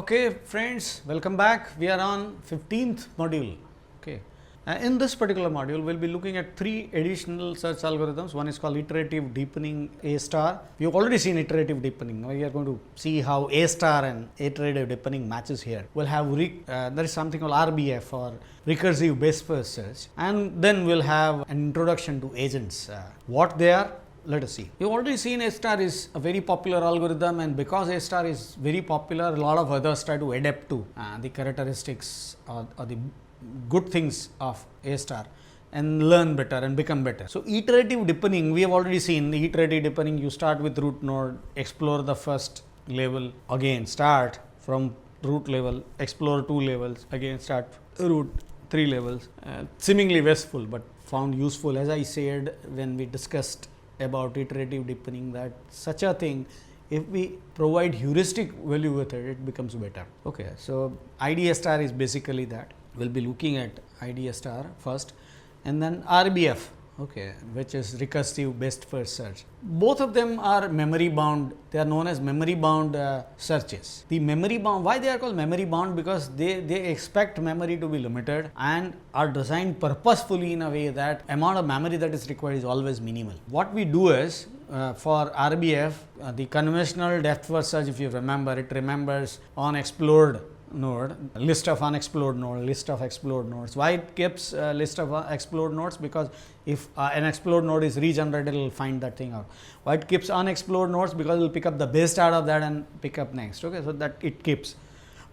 Okay friends, welcome back. We are on 15th module. Okay. In this particular module, we'll be looking at three additional search algorithms. One is called iterative deepening A star. We've already seen iterative deepening. Now we are going to see how A star and iterative deepening matches here. We'll have there is something called RBF or recursive best first search, and then we'll have an introduction to agents. What they are, let us see. You've already seen A star is a very popular algorithm, and because A star is very popular, a lot of others try to adapt to the characteristics or the good things of A star and learn better and become better. So, iterative deepening, we have already seen the iterative deepening. You start with root node, explore the first level, again start from root level, explore 2 levels, again start root 3 levels. Seemingly wasteful, but found useful, as I said when we discussed about iterative deepening, that such a thing, if we provide heuristic value with it, it becomes better. Okay, so Ideastar is basically that. We'll be looking at Ideastar first, and then RBF, okay, which is recursive best first search. Both of them are memory bound. They are known as memory bound searches. The memory bound, why they are called memory bound? Because they expect memory to be limited and are designed purposefully in a way that amount of memory that is required is always minimal. What we do is for RBF, the conventional depth first search, if you remember, it remembers unexplored node, list of unexplored node, list of explored nodes. Why it keeps a list of explored nodes? Because if an explored node is regenerated, it will find that thing out. Why it keeps unexplored nodes? Because it will pick up the best out of that and pick up next. Okay, so that it keeps.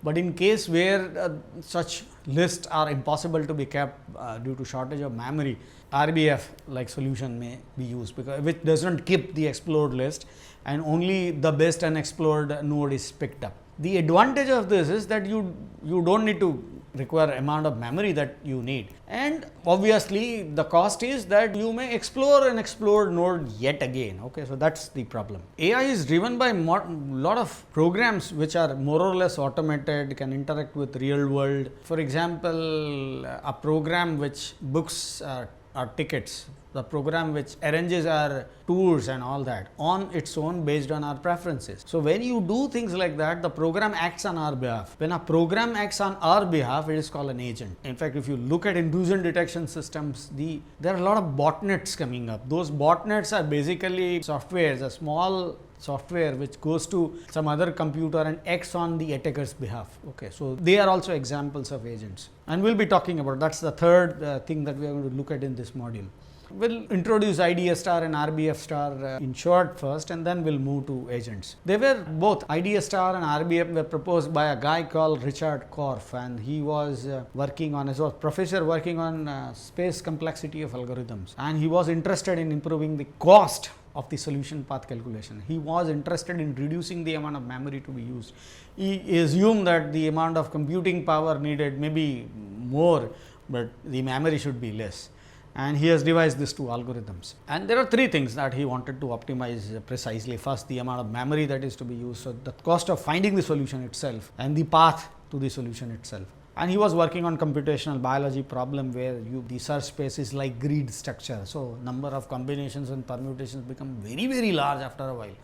But in case where such lists are impossible to be kept due to shortage of memory, RBF like solution may be used, because which doesn't keep the explored list and only the best unexplored node is picked up. The advantage of this is that you don't need to require amount of memory that you need, and obviously the cost is that you may explore an explored node yet again. Okay, so that's the problem. AI is driven by lot of programs which are more or less automated, can interact with real world. For example, a program which books our tickets, the program which arranges our tours and all that on its own based on our preferences. So, when you do things like that, the program acts on our behalf. When a program acts on our behalf, it is called an agent. In fact, if you look at intrusion detection systems, there are a lot of botnets coming up. Those botnets are basically softwares, a small software which goes to some other computer and acts on the attacker's behalf. Okay, so they are also examples of agents, and we'll be talking about that's the third thing that we are going to look at in this module. We'll introduce Ideastar and RBF star in short first, and then we'll move to agents. They were both Ideastar and RBF were proposed by a guy called Richard Korf, and he was working on, as a professor working on space complexity of algorithms, and he was interested in improving the cost of the solution path calculation. He was interested in reducing the amount of memory to be used. He assumed that the amount of computing power needed may be more, but the memory should be less. And he has devised these two algorithms. And there are three things that he wanted to optimize precisely. First, the amount of memory that is to be used, so the cost of finding the solution itself, and the path to the solution itself. And he was working on computational biology problem where the search space is like grid structure. So, number of combinations and permutations become very, very large after a while.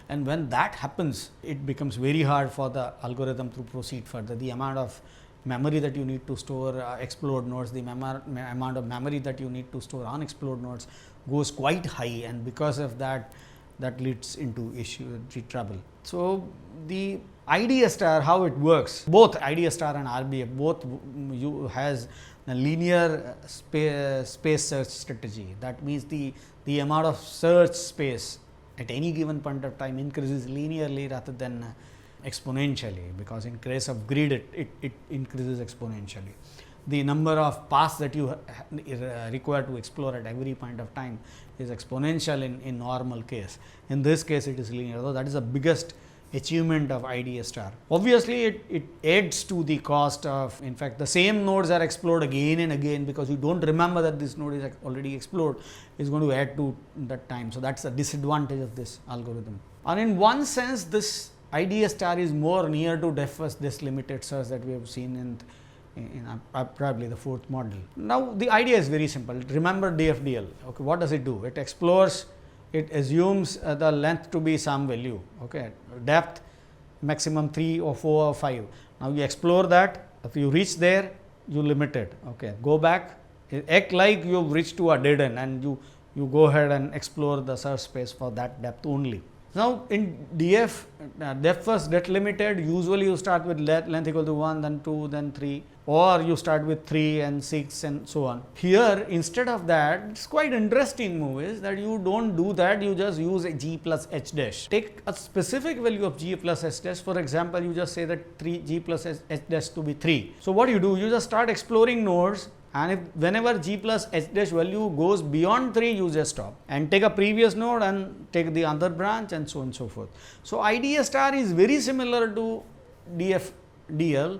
And when that happens, it becomes very hard for the algorithm to proceed further. The amount of memory that you need to store explored nodes, the amount of memory that you need to store unexplored nodes goes quite high, and because of that, that leads into trouble. So, the Ideastar, how it works, both Ideastar and RBF, both has a linear space search strategy. That means the amount of search space at any given point of time increases linearly rather than exponentially, because in case of grid it increases exponentially. The number of paths that you require to explore at every point of time is exponential in normal case. In this case, it is linear. So, that is the biggest achievement of Ideastar. Obviously, it adds to the cost of, in fact, the same nodes are explored again and again, because you don't remember that this node is already explored, is going to add to that time. So, that's a disadvantage of this algorithm. And in one sense, this Ideastar is more near to depth first this limited search that we have seen in probably the fourth model. Now, the idea is very simple. Remember DFDL. Okay, what does it do? It explores, it assumes the length to be some value, okay, depth maximum 3 or 4 or 5. Now you explore that. If you reach there, you limit it. Okay, go back, act like you have reached to a dead end, and you go ahead and explore the search space for that depth only. Now in DF, depth first, depth limited, usually you start with length equal to 1, then 2, then 3, or you start with 3 and 6 and so on. Here, instead of that, it's quite interesting move is that you don't do that, you just use a g plus h dash. Take a specific value of g plus h dash. For example, you just say that 3 g plus h dash to be 3. So what you do, you just start exploring nodes, and if whenever g plus h dash value goes beyond 3, you just stop and take a previous node and take the other branch and so on and so forth. So Ideastar is very similar to DL.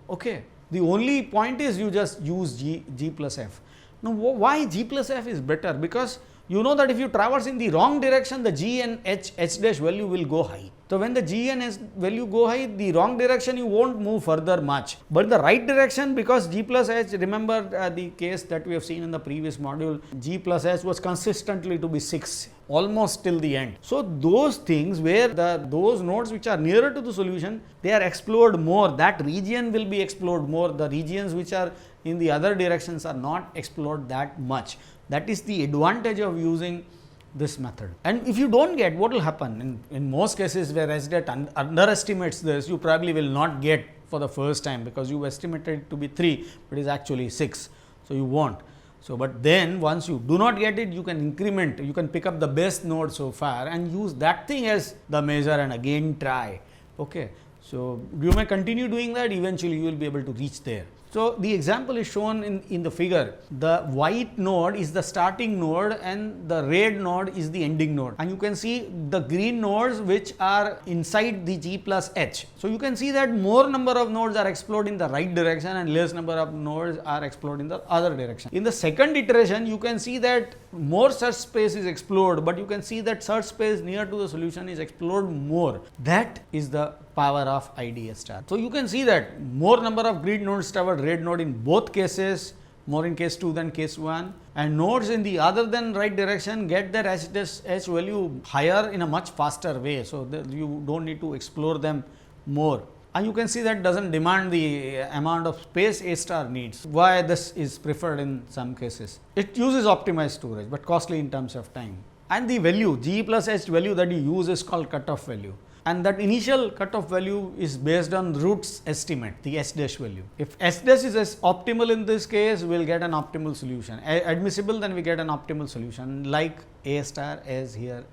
Okay. The only point is you just use g plus f. Now why g plus f is better? Because you know that if you traverse in the wrong direction, the g and h dash value will go high. So when the g and h value go high, the wrong direction you won't move further much. But the right direction, because g plus h, remember the case that we have seen in the previous module, g plus h was consistently to be 6 almost till the end. So those things where those nodes which are nearer to the solution, they are explored more. That region will be explored more. The regions which are in the other directions are not explored that much. That is the advantage of using this method. And if you don't get, what will happen? In most cases where SDET underestimates this, you probably will not get for the first time, because you estimated it to be 3, but it is actually 6. So you won't. So, but then once you do not get it, you can increment, you can pick up the best node so far and use that thing as the measure and again try. Okay. So you may continue doing that, eventually you will be able to reach there. So the example is shown in the figure. The white node is the starting node and the red node is the ending node. And you can see the green nodes which are inside the g plus h. So you can see that more number of nodes are explored in the right direction and less number of nodes are explored in the other direction. In the second iteration, you can see that more search space is explored, but you can see that search space near to the solution is explored more. That is the power of Ideastar. So you can see that more number of grid nodes traversed red node in both cases, more in case 2 than case 1, and nodes in the other than right direction get their h value higher in a much faster way. So that you don't need to explore them more. And you can see that doesn't demand the amount of space A star needs. Why this is preferred in some cases. It uses optimized storage, but costly in terms of time. And the value g plus h value that you use is called cutoff value. And that initial cutoff value is based on root's estimate, the h dash value. If h dash is optimal in this case, we will get an optimal solution. Admissible, then we get an optimal solution, like A star as here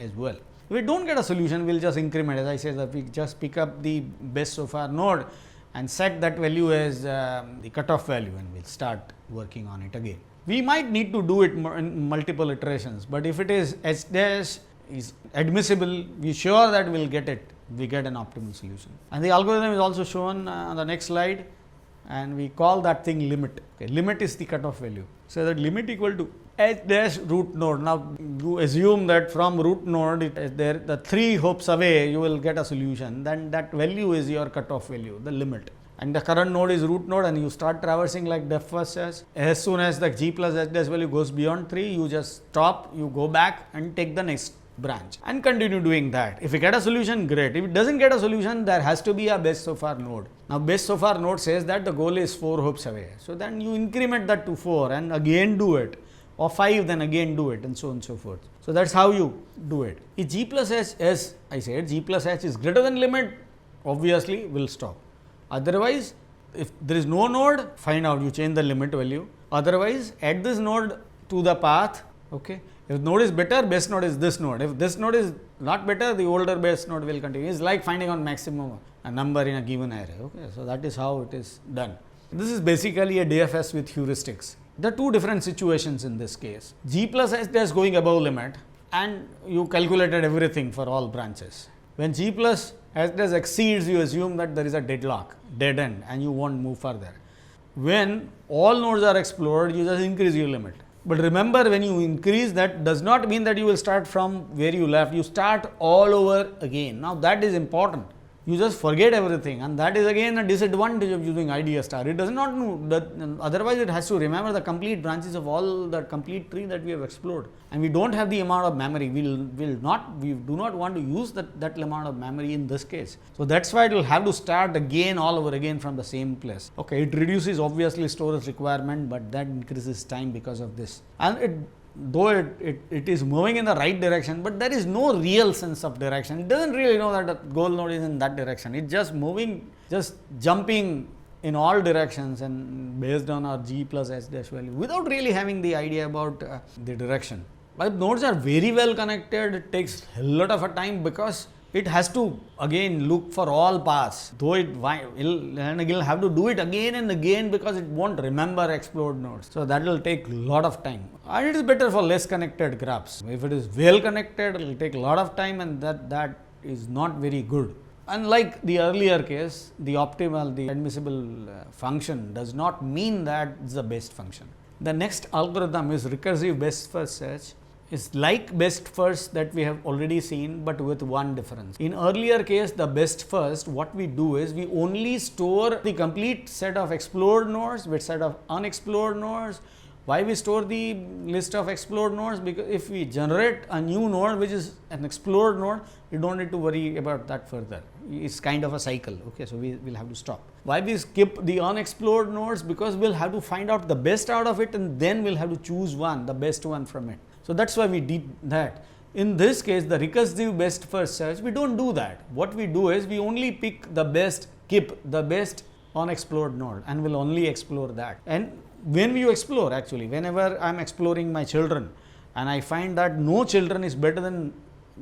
as well. If we don't get a solution, we will just increment. As I said, that we just pick up the best so far node and set that value as the cutoff value, and we will start working on it again. We might need to do it in multiple iterations, but if it is h dash is admissible, we are sure that we will get it, we get an optimal solution. And the algorithm is also shown on the next slide, and we call that thing limit. Okay. Limit is the cutoff value. So that limit equal to h dash root node. Now you assume that from root node, there the 3 hops away you will get a solution, then that value is your cutoff value, the limit. And the current node is root node, and you start traversing like depth first as soon as the g plus h dash value goes beyond 3, you just stop, you go back and take the next branch and continue doing that. If you get a solution, great. If it doesn't get a solution, there has to be a best so far node. Now best so far node says that the goal is 4 hops away. So then you increment that to 4 and again do it, or 5, then again do it, and so on and so forth. So that's how you do it. If g plus h, as I said, g plus h is greater than limit, obviously we'll stop. Otherwise, if there is no node, find out, you change the limit value. Otherwise, add this node to the path. Okay. If node is better, best node is this node. If this node is not better, the older best node will continue. It's like finding out maximum a number in a given array. Okay. So that is how it is done. This is basically a DFS with heuristics. There are two different situations in this case. G plus h dash going above limit, and you calculated everything for all branches. When g plus h dash exceeds, you assume that there is a deadlock, dead end, and you won't move further. When all nodes are explored, you just increase your limit. But remember, when you increase, that does not mean that you will start from where you left. You start all over again. Now that is important. you just forget everything, and that is again a disadvantage of using Ideastar. It does not know that, otherwise it has to remember the complete branches of all the complete tree that we have explored, and we don't have the amount of memory. We do not want to use that amount of memory in this case. So that's why it will have to start again all over again from the same place. Okay, it reduces obviously storage requirement, but that increases time because of this, and though it is moving in the right direction, but there is no real sense of direction. It doesn't really know that the goal node is in that direction. It's just moving, just jumping in all directions and based on our g plus h dash value without really having the idea about the direction. But nodes are very well connected. It takes a lot of a time because it has to again look for all paths, though it will have to do it again and again because it won't remember explored nodes. So that will take a lot of time, and it is better for less connected graphs. If it is well connected, it will take a lot of time, and that is not very good. Unlike the earlier case, the optimal, the admissible function does not mean that it's the best function. The next algorithm is recursive best first search. Is like best first that we have already seen, but with one difference. In earlier case, the best first, what we do is we only store the complete set of explored nodes with set of unexplored nodes. Why we store the list of explored nodes? Because if we generate a new node which is an explored node, we don't need to worry about that further. It's kind of a cycle. Okay, so we will have to stop. Why we skip the unexplored nodes? Because we'll have to find out the best out of it, and then we'll have to choose one, the best one from it. So that's why we did that. In this case, the recursive best first search, we don't do that. What we do is we only pick the best, keep the best unexplored node, and will only explore that. And when you explore, actually, whenever I'm exploring my children and I find that no children is better than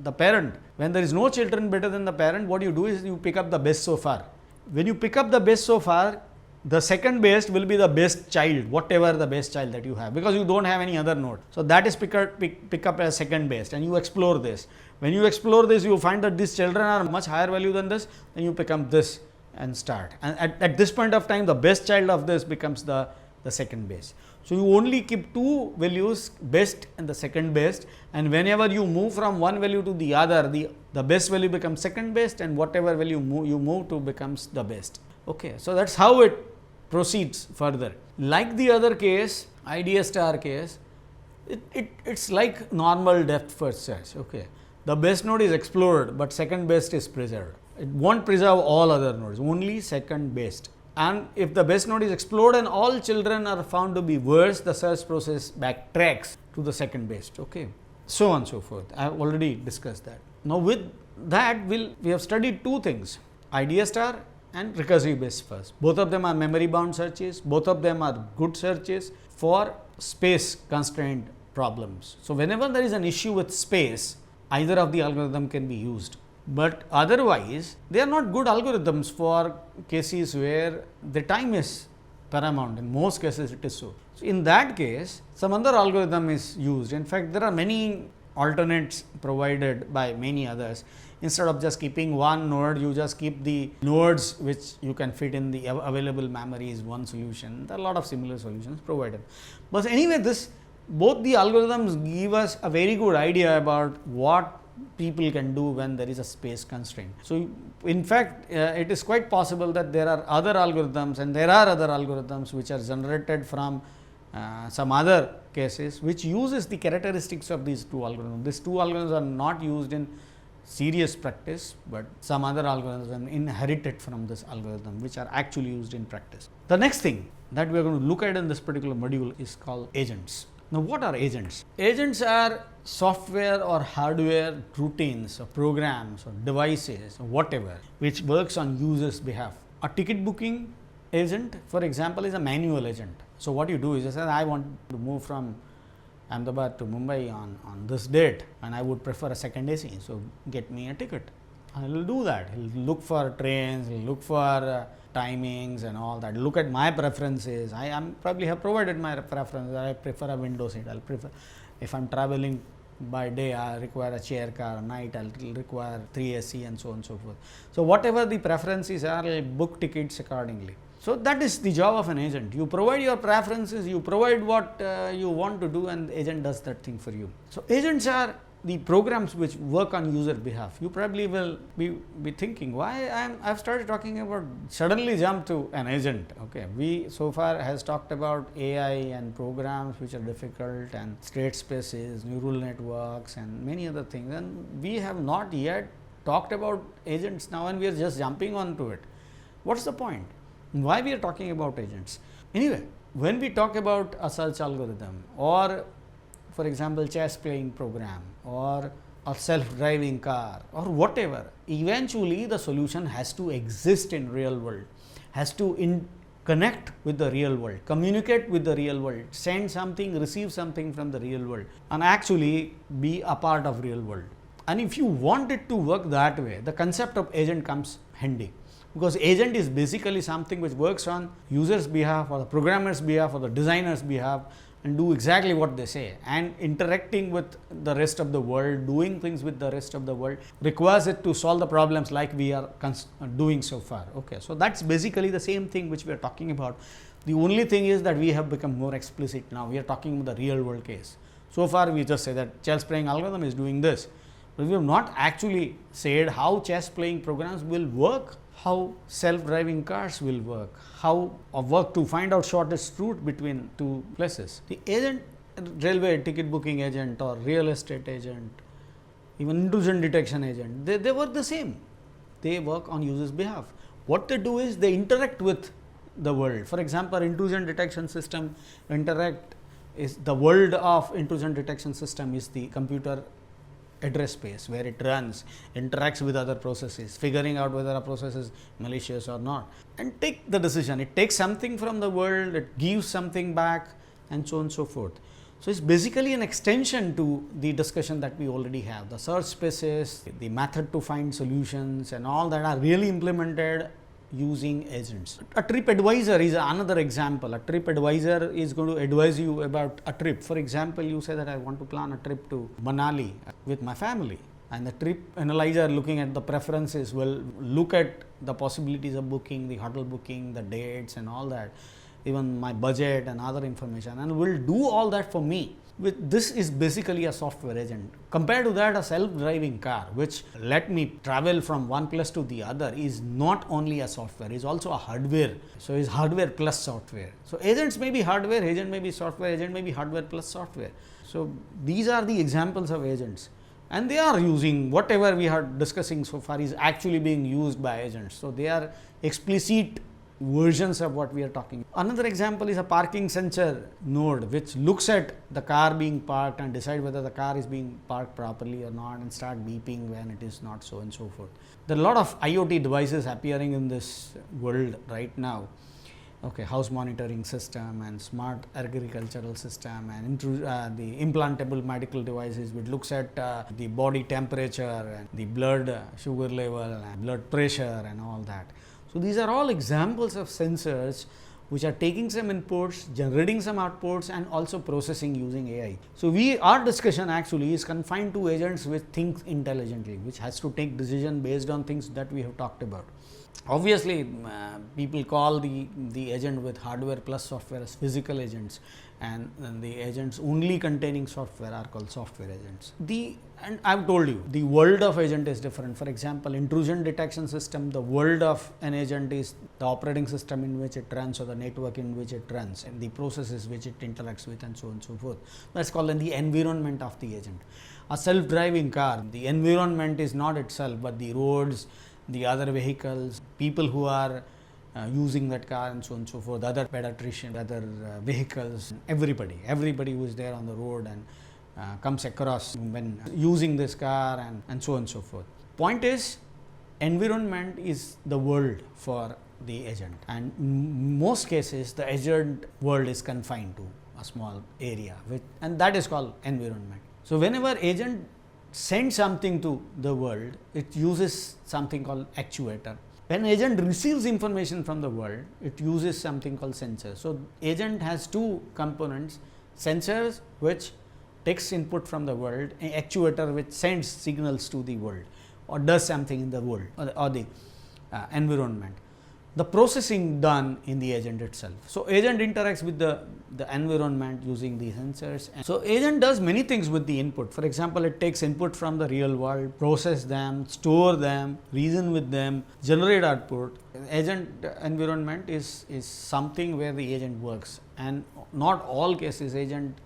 the parent, when there is no children better than the parent, what you do is you pick up the best so far. When you pick up the best so far, the second best will be the best child, whatever the best child that you have, because you don't have any other node. So that is pick up as second best, and you explore this. When you explore this, you find that these children are much higher value than this, then you pick up this and start. And at this point of time, the best child of this becomes the second best. So you only keep two values, best and the second best, and whenever you move from one value to the other, the best value becomes second best, and whatever value you move to becomes the best. Okay, so that's how it proceeds further. Like the other case, Ideastar case, it's like normal depth first search. Okay, the best node is explored, but second best is preserved. It won't preserve all other nodes, only second best. And if the best node is explored and all children are found to be worse, the search process backtracks to the second best. Okay, so on and so forth. I have already discussed that. Now with that, we have studied two things: Ideastar and recursive best first. Both of them are memory bound searches. Both of them are good searches for space constrained problems. So whenever there is an issue with space, either of the algorithm can be used. But otherwise, they are not good algorithms for cases where the time is paramount. In most cases, it is so. So in that case, some other algorithm is used. In fact, there are many alternates provided by many others. Instead of just keeping one node, you just keep the nodes which you can fit in the available memory is one solution. There are a lot of similar solutions provided. But anyway, both the algorithms give us a very good idea about what people can do when there is a space constraint. So in fact, it is quite possible that there are other algorithms, and there are other algorithms which are generated from some other cases which uses the characteristics of these two algorithms. These two algorithms are not used in serious practice, but some other algorithms are inherited from this algorithm which are actually used in practice. The next thing that we are going to look at in this particular module is called agents. Now what are agents? Agents are software or hardware routines or programs or devices or whatever which works on users' behalf. A ticket booking agent, for example, is a manual agent. So what you do is you say, I want to move from Ahmedabad to Mumbai on this date, and I would prefer a second AC, so get me a ticket. And he will do that. He will look for trains, he will look for timings and all that. Look at my preferences. I probably have provided my preferences. I prefer a window seat. I'll prefer, if I'm traveling by day, I require a chair car. At night, I'll require 3 AC and so on and so forth. So whatever the preferences are, I'll book tickets accordingly. So that is the job of an agent. You provide your preferences, you provide what you want to do, and the agent does that thing for you. So agents are the programs which work on user behalf, you probably will be thinking, why I've started talking about, suddenly jump to an agent. Okay, we so far has talked about AI and programs which are difficult, and state spaces, neural networks, and many other things, and we have not yet talked about agents now, and we are just jumping onto it. What's the point? Why we are talking about agents? Anyway, when we talk about a search algorithm, or for example chess playing program, or a self-driving car, or whatever, eventually the solution has to exist in real world, has to connect with the real world, communicate with the real world, send something, receive something from the real world, and actually be a part of real world. And if you want it to work that way, the concept of agent comes handy, because agent is basically something which works on user's behalf, or the programmer's behalf, or the designer's behalf, and do exactly what they say, and interacting with the rest of the world, doing things with the rest of the world, requires it to solve the problems like we are doing so far. Okay, so that's basically the same thing which we are talking about. The only thing is that we have become more explicit now. We are talking about the real world case. So far we just say that chess playing algorithm is doing this, but we have not actually said how chess playing programs will work, how self-driving cars will work, how work to find out shortest route between two places. The agent, railway ticket booking agent, or real estate agent, even intrusion detection agent, they work the same. They work on user's behalf. What they do is they interact with the world. For example, intrusion detection system is the world of intrusion detection system is the computer address space where it runs, interacts with other processes, figuring out whether a process is malicious or not, and take the decision. It takes something from the world, it gives something back, and so on and so forth. So it's basically an extension to the discussion that we already have. The search spaces, the method to find solutions, and all that are really implemented using agents. A trip advisor is another example. A trip advisor is going to advise you about a trip. For example, you say that I want to plan a trip to Manali with my family, and the trip analyzer, looking at the preferences, will look at the possibilities of booking, the hotel booking, the dates and all that, even my budget and other information, and will do all that for me. This is basically a software agent. Compared to that, a self-driving car which let me travel from one place to the other is not only a software, is also a hardware. So it's hardware plus software. So agents may be hardware, agent may be software, agent may be hardware plus software. So these are the examples of agents, and they are using whatever we are discussing so far is actually being used by agents. So they are explicit versions of what we are talking. Another example is a parking sensor node which looks at the car being parked and decide whether the car is being parked properly or not, and start beeping when it is not, so and so forth. There are a lot of IoT devices appearing in this world right now. Okay, house monitoring system and smart agricultural system, and the implantable medical devices which looks at the body temperature and the blood sugar level and blood pressure and all that. So these are all examples of sensors which are taking some inputs, generating some outputs, and also processing using AI. So our discussion actually is confined to agents which think intelligently, which has to take decision based on things that we have talked about. Obviously, people call the agent with hardware plus software as physical agents, and the agents only containing software are called software agents. And I've told you, the world of agent is different. For example, intrusion detection system, the world of an agent is the operating system in which it runs, or the network in which it runs, and the processes which it interacts with, and so on and so forth. That's called the environment of the agent. A self-driving car, the environment is not itself, but the roads, the other vehicles, people who are using that car, and so on and so forth, other pedestrians, other vehicles, everybody who is there on the road and comes across when using this car, and so on and so forth. Point is, environment is the world for the agent, and in most cases the agent world is confined to a small area, and that is called environment. So whenever agent sends something to the world, it uses something called actuator. When agent receives information from the world, it uses something called sensor. So agent has two components: sensors which takes input from the world, and actuator which sends signals to the world or does something in the world or the environment. the processing done in the agent itself. So, agent interacts with the environment using the sensors. And so, agent does many things with the input. For example, it takes input from the real world, process them, store them, reason with them, generate output. Agent environment is something where the agent works, and not all cases agent,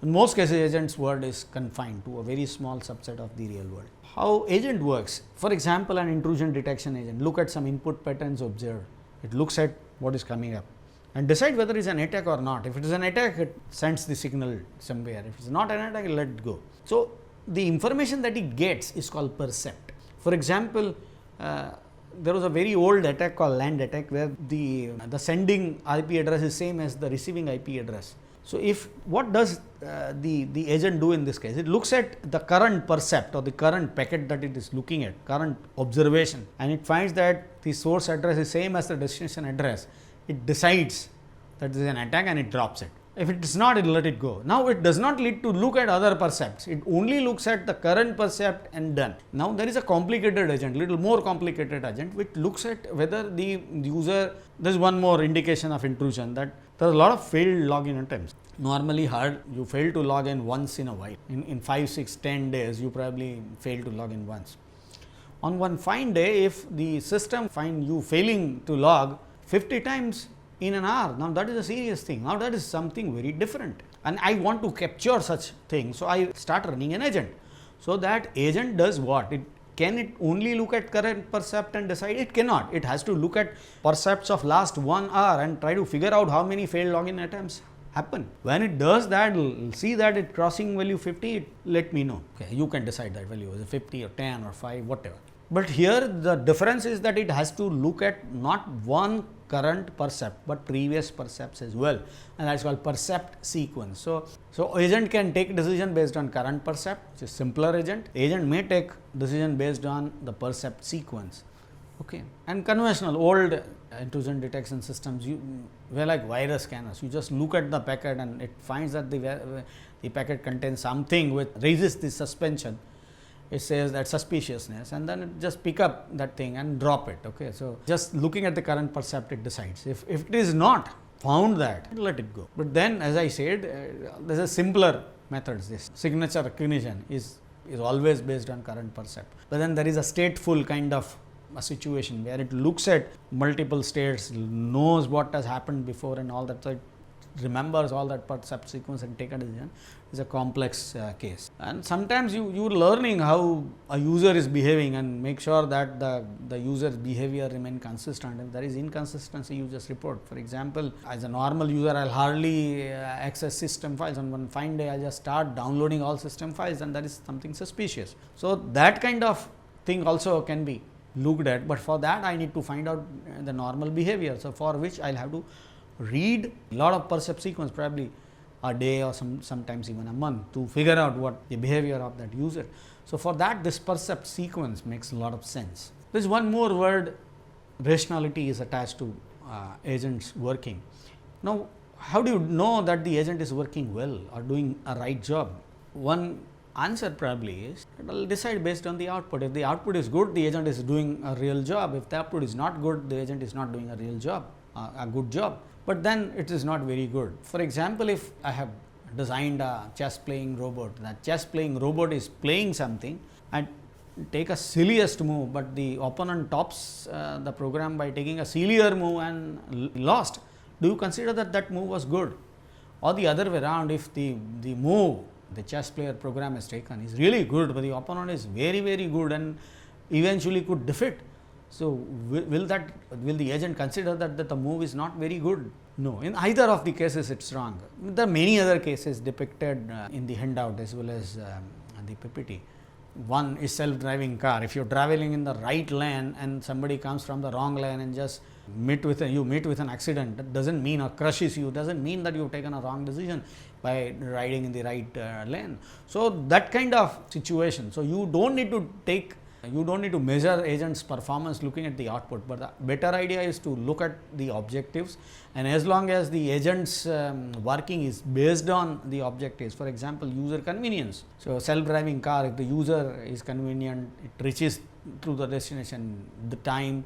in most cases agent's world is confined to a very small subset of the real world. How agent works? For example, an intrusion detection agent, look at some input patterns observed. It looks at what is coming up and decide whether it is an attack or not. If it is an attack, it sends the signal somewhere. If it is not an attack, it let it go. So, the information that it gets is called percept. For example, there was a very old attack called land attack, where the sending IP address is same as the receiving IP address. So, if what does the agent do in this case? It looks at the current percept or the current packet that it is looking at, current observation, and it finds that the source address is same as the destination address. It decides that this is an attack and it drops it. If it is not, it will let it go. Now, it does not need to look at other percepts. It only looks at the current percept and done. Now, there is a complicated agent, little more complicated agent, which looks at whether the user, there is one more indication of intrusion, that there are a lot of failed login attempts. Normally you fail to log in once in a while. In 5, 6, 10 days, you probably fail to log in once. On one fine day, if the system finds you failing to log 50 times in an hour, now that is a serious thing. Now, that is something very different, and I want to capture such things. So, I start running an agent. So, that agent does what? Can it only look at current percept and decide? It cannot. It has to look at percepts of last 1 hour and try to figure out how many failed login attempts happen. When it does that, it will see that it crossing value 50, it let me know. Okay, you can decide that value is 50 or 10 or 5, whatever. But here the difference is that it has to look at not one current percept, but previous percepts as well, and that is called percept sequence. So, agent can take decision based on current percept, which is simpler agent. Agent may take decision based on the percept sequence. Okay. And conventional old intrusion detection systems were like virus scanners. You just look at the packet and it finds that the packet contains something which raises the suspension. It says that suspiciousness, and then it just pick up that thing and drop it. Okay. So, just looking at the current percept, it decides. If it is not found that, let it go. But then, as I said, there is a simpler methods. This signature recognition is always based on current percept. But then there is a stateful kind of a situation where it looks at multiple states, knows what has happened before and all that. So, it remembers all that percept sequence and take a decision. Is a complex case, and sometimes you learning how a user is behaving and make sure that the user's behavior remain consistent. If there is inconsistency, you just report. For example, as a normal user, I will hardly access system files, and one fine day I just start downloading all system files, and that is something suspicious. So, that kind of thing also can be looked at, but for that I need to find out the normal behavior. So, for which I will have to read a lot of percept sequence, probably a day or sometimes even a month, to figure out what the behavior of that user. So, for that, this percept sequence makes a lot of sense. There is one more word, rationality, is attached to agents working. Now, how do you know that the agent is working well or doing a right job? One answer probably is, it will decide based on the output. If the output is good, the agent is doing a real job. If the output is not good, the agent is not doing a real job, a good job. But then it is not very good. For example, if I have designed a chess playing robot, that chess playing robot is playing something and take a silliest move, but the opponent tops the program by taking a sillier move and lost. Do you consider that that move was good? Or the other way around, if the move the chess player program has taken is really good, but the opponent is very, very good and eventually could defeat. So, will the agent consider that the move is not very good? No, in either of the cases it is wrong. There are many other cases depicted in the handout as well as the PPT. One is self-driving car. If you are traveling in the right lane and somebody comes from the wrong lane and just meet with an accident, that does not mean, or crushes you, does not mean that you have taken a wrong decision by riding in the right lane. So, that kind of situation. So, you do not need to measure agent's performance looking at the output, but the better idea is to look at the objectives, and as long as the agent's working is based on the objectives. For example, user convenience. So, self-driving car, if the user is convenient, it reaches to the destination, the time,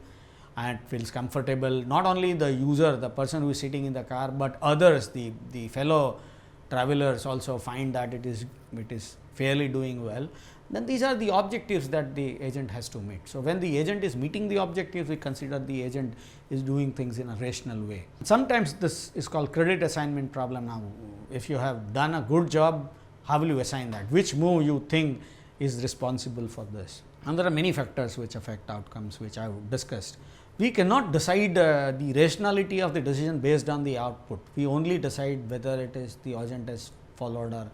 and feels comfortable. Not only the user, the person who is sitting in the car, but others, the fellow travelers also find that it is fairly doing well. Then these are the objectives that the agent has to meet. So when the agent is meeting the objectives, we consider the agent is doing things in a rational way. Sometimes this is called credit assignment problem. Now, if you have done a good job, how will you assign that? Which move you think is responsible for this? And there are many factors which affect outcomes, which I have discussed. We cannot decide the rationality of the decision based on the output. We only decide whether it is the agent has followed our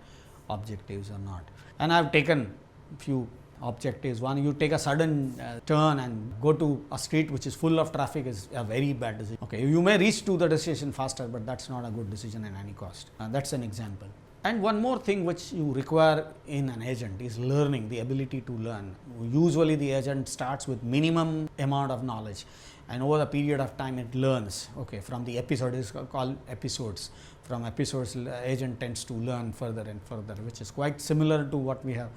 objectives or not. And I have taken few objectives. One, you take a sudden turn and go to a street which is full of traffic is a very bad decision. Okay, you may reach to the destination faster, but that's not a good decision at any cost. That's an example. And one more thing which you require in an agent is learning, the ability to learn. Usually the agent starts with minimum amount of knowledge, and over the period of time it learns. Okay, from the episode is called episodes. From episodes, agent tends to learn further and further, which is quite similar to what we have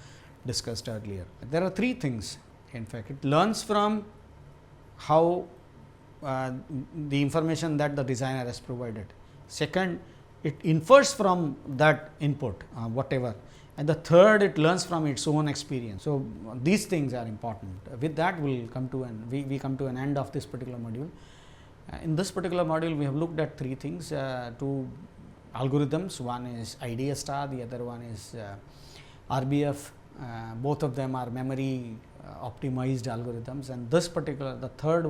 discussed earlier. There are three things. In fact, it learns from how the information that the designer has provided. Second, it infers from that input, whatever. And the third, it learns from its own experience. So these things are important. With that, we come to an end of this particular module. In this particular module, we have looked at three things: two algorithms. One is Ideastar, the other one is RBF. Both of them are memory optimized algorithms, and this particular, the third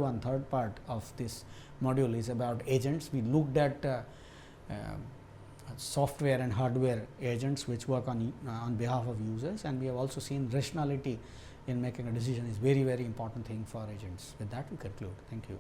part of this module is about agents. We looked at software and hardware agents which work on behalf of users, and we have also seen rationality in making a decision is very important thing for agents. With that, we conclude. Thank you.